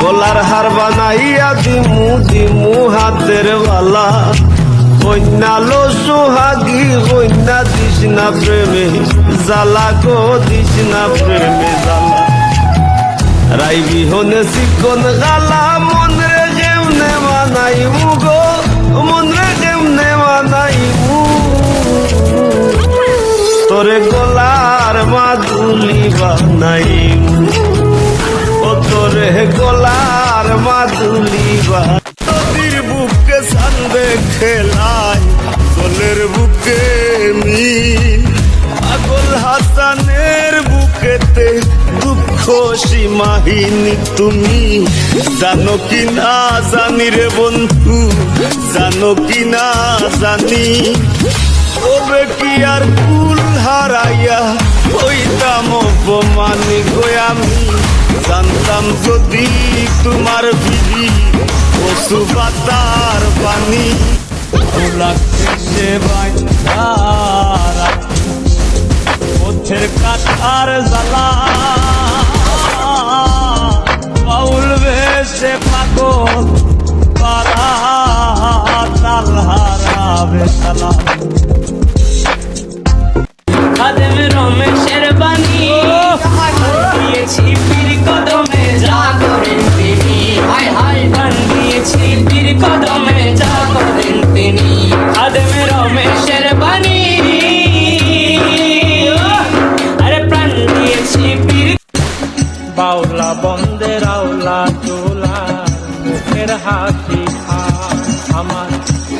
গলার হার বানাইয়া দিমু দিমু হাতের বালা কন্যালো সোহাগী কন্যা দিস না প্রেমে জ্বালা গো দিস না প্রেমে জ্বালা রাই বিহনে চিকন গালা মন রে কেমনে মানাইমু গো মন রে কেমনে মানাইমু তোরে গলার মাদুলি বানাইমু ও তোরে গলার মাদুলি নদীর বুকে সান্দে খেলায় দোলের বুকে মিল পাগল হাসানের বুকেতে দুঃখ সীমাহীন তুমি জানো কি না জানি রে বন্ধু জানো কি না জানি তবে কি আর কুল হারাইয়া হইতাম অপমানি গো আমি জানতাম যদি তোমার বিধি পশু পাতার পানি সে পথের কাঠার জ্বালা বাউল ভেসে পাগল পারা তাল হারাবে সালা খাদেম রমেশের বাণী দিয়েছি পীর কদমে যা করেন তিনি হায় হায় গান দিয়েছি পীর কদমে যা করেন তিনি খাদেম রমেশের বাণী আরে প্রাণ দিয়েছি পীর বাউলা বন্দের আওলা চোলার মুখের হাসি আমার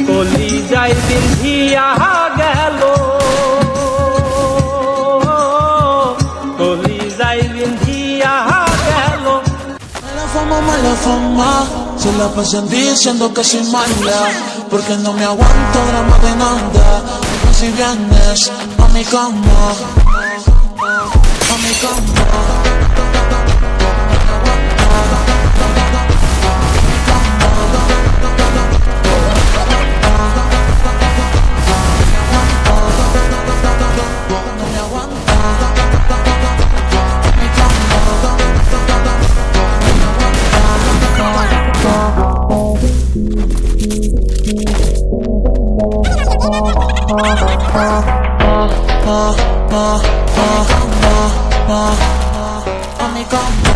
কলি যাই বিন্ধিয়া গেল কলি যাই বিন্ধিয়া গেল Mala fama, se la pasan diciendo que soy mala, porque no me aguanto drama de nada. Si vienes a mi cama, a mi cama. A mi cama.